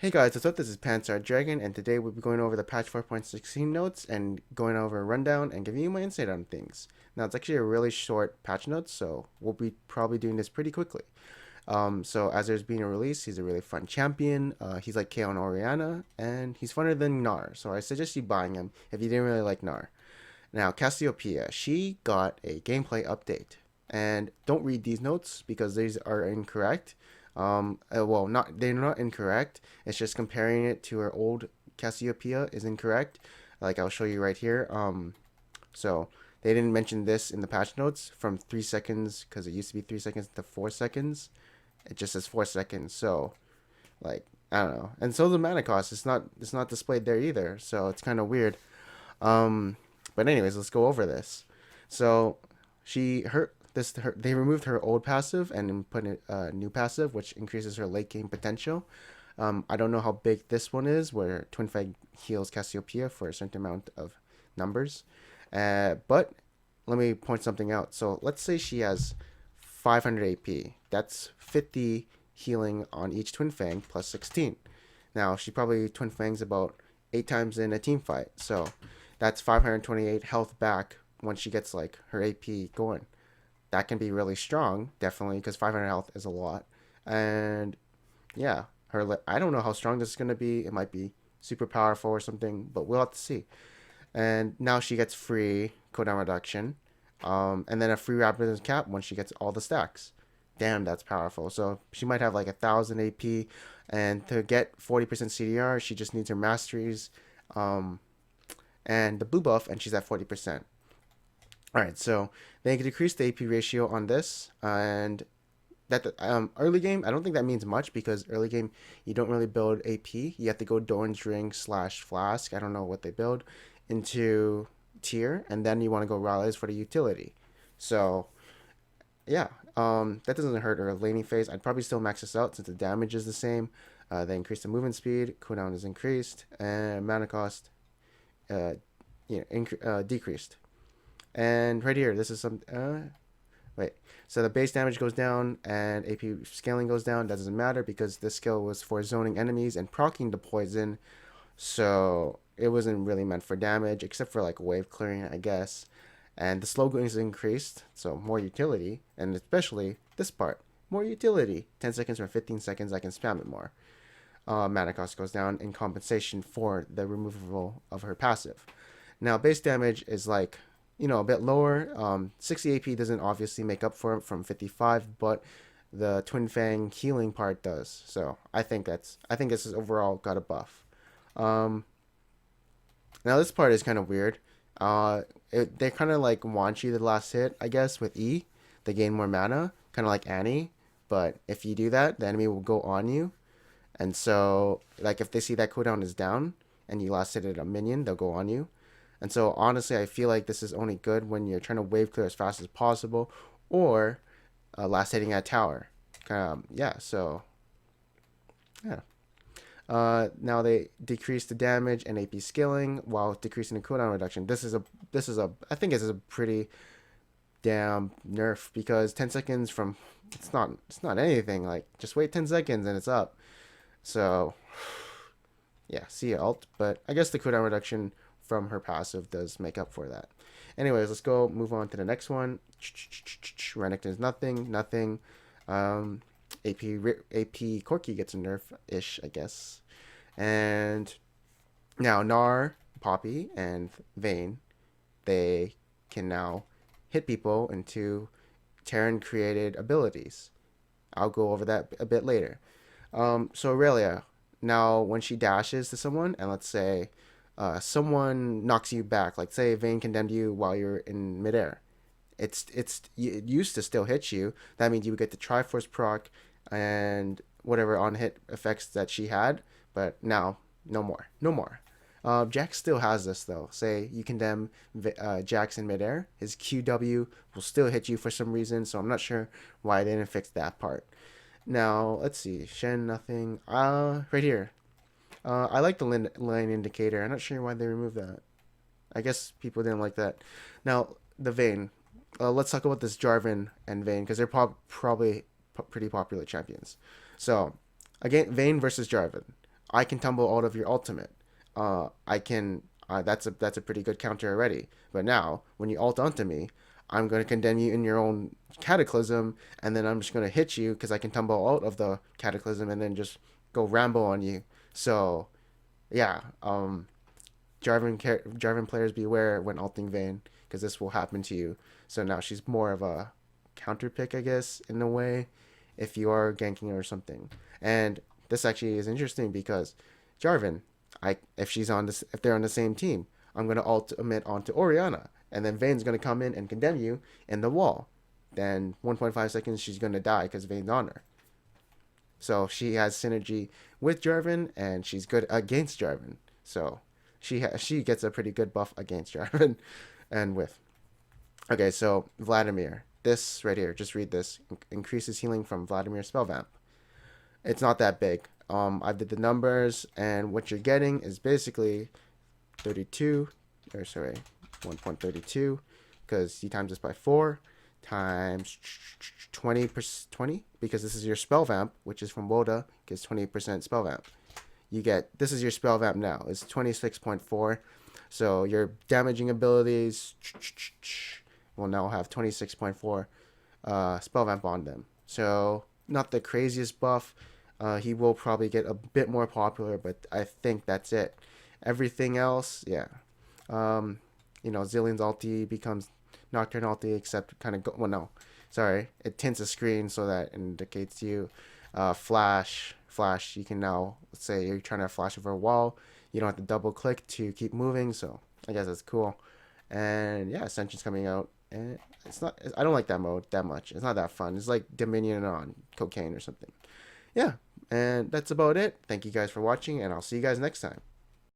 Hey guys, what's up? This is Pansar Dragon, and today we'll be going over the patch 4.16 notes and going over a rundown and giving you my insight on things. Now, it's actually a really short patch notes, so we'll be probably doing this pretty quickly. So as there's being a release, he's a really fun champion. He's like Kaon Oriana, and he's funner than Gnar, so I suggest you buying him if you didn't really like Gnar. Now, Cassiopeia, she got a gameplay update. And don't read these notes because these are incorrect. Well, not they're not incorrect. It's just comparing it to her old Cassiopeia is incorrect. Like I'll show you right here. So they didn't mention this in the patch notes from 3 seconds because it used to be 3 seconds to 4 seconds. It just says 4 seconds. So like I don't know. And so the mana cost. It's not displayed there either. So it's kind of weird. Um, but anyways, let's go over this. So they removed her old passive and put in a new passive, which increases her late game potential. I don't know how big this one is, where Twin Fang heals Cassiopeia for a certain amount of numbers. But let me point something out. So let's say she has 500 AP. That's 50 healing on each Twin Fang plus 16. Now she probably Twin Fangs about 8 times in a team fight, so that's 528 health back when she gets like her AP going. That can be really strong, definitely, because 500 health is a lot. And yeah, I don't know how strong this is going to be. It might be super powerful or something, but we'll have to see. And now she gets free cooldown reduction, and then a free rapid cap when she gets all the stacks. Damn, that's powerful. So she might have like 1,000 AP, and to get 40% CDR, she just needs her masteries, um, and the blue buff, and she's at 40%. All right, so they can decrease the AP ratio on this, and that early game, I don't think that means much because early game you don't really build AP. You have to go Doran's Ring slash Flask. I don't know what they build into tier, and then you want to go rallies for the utility. So yeah, that doesn't hurt her laning phase. I'd probably still max this out since the damage is the same. They increase the movement speed, cooldown is increased, and mana cost, uh, decreased. And right here, this is some. Wait. So the base damage goes down and AP scaling goes down. That doesn't matter because this skill was for zoning enemies and proccing the poison. So it wasn't really meant for damage except for like wave clearing, I guess. And the slow going is increased, so more utility. And especially this part, more utility. 10 seconds or 15 seconds, I can spam it more. Mana cost goes down in compensation for the removal of her passive. Now, base damage is like a bit lower. 60 AP doesn't obviously make up for it from 55, but the Twin Fang healing part does. So I think this has overall got a buff. Um, Now this part is kind of weird. They kind of like want you the last hit, I guess, with E. They gain more mana, kind of like Annie. But if you do that, the enemy will go on you. And so, like, if they see that cooldown is down and you last hit at a minion, they'll go on you. And so, honestly, I feel like this is only good when you're trying to wave clear as fast as possible or last hitting at tower. Yeah, so, yeah. Now they decrease the damage and AP scaling while decreasing the cooldown reduction. I think this is a pretty damn nerf because 10 seconds from, it's not anything. Like, just wait 10 seconds and it's up. So, yeah, see alt. But I guess the cooldown reduction from her passive does make up for that. Anyways, let's go move on to the next one. Renekton is nothing. AP Corki gets a nerf-ish, I guess. And now Gnar, Poppy, and Vayne, they can now hit people into Terran-created abilities. I'll go over that a bit later. So Aurelia, now when she dashes to someone, and let's say someone knocks you back, like say Vayne condemned you while you're in midair. It used to still hit you. That means you would get the Triforce proc and whatever on hit effects that she had, but now no more. Jax still has this though. Say you condemn Jax in midair, his QW will still hit you for some reason. So I'm not sure why they didn't fix that part. Now let's see, Shen nothing. Right here. I like the line indicator. I'm not sure why they removed that. I guess people didn't like that. Now the Vayne. Let's talk about this Jarvan and Vayne because they're probably pretty popular champions. So again, Vayne versus Jarvan. I can tumble out of your ultimate. I can. That's a pretty good counter already. But now, when you ult onto me, I'm going to condemn you in your own cataclysm, and then I'm just going to hit you because I can tumble out of the cataclysm and then just go rambo on you. So, yeah, Jarvan players beware when ulting Vayne because this will happen to you. So now she's more of a counter pick, I guess, in a way, if you are ganking her or something. And this actually is interesting because Jarvan, if they're on the same team, I'm gonna ultimate onto Orianna, and then Vayne's gonna come in and condemn you in the wall. Then 1.5 seconds she's gonna die because Vayne's on her. So she has synergy with Jarvan, and she's good against Jarvan. So she gets a pretty good buff against Jarvan, and with. Okay, so Vladimir. This right here, just read this. Increases healing from Vladimir spell vamp. It's not that big. I did the numbers, and what you're getting is basically 32, or sorry, 1.32, because you times this by 4, times 20, because this is your spell vamp, which is from Woda, gives 20% spell vamp. This is your spell vamp now, it's 26.4, so your damaging abilities will now have 26.4 spell vamp on them. So, not the craziest buff. He will probably get a bit more popular, but I think that's it. Everything else, yeah. Zillion's ulti becomes Nocturne ulti, except kind of well, no, sorry, it tints a screen so that indicates you. Flash, you can now, let's say you're trying to flash over a wall, you don't have to double click to keep moving, so I guess that's cool. And yeah, Ascension's coming out, and I don't like that mode that much. It's not that fun. It's like Dominion on cocaine or something. Yeah, and that's about it. Thank you guys for watching, and I'll see you guys next time.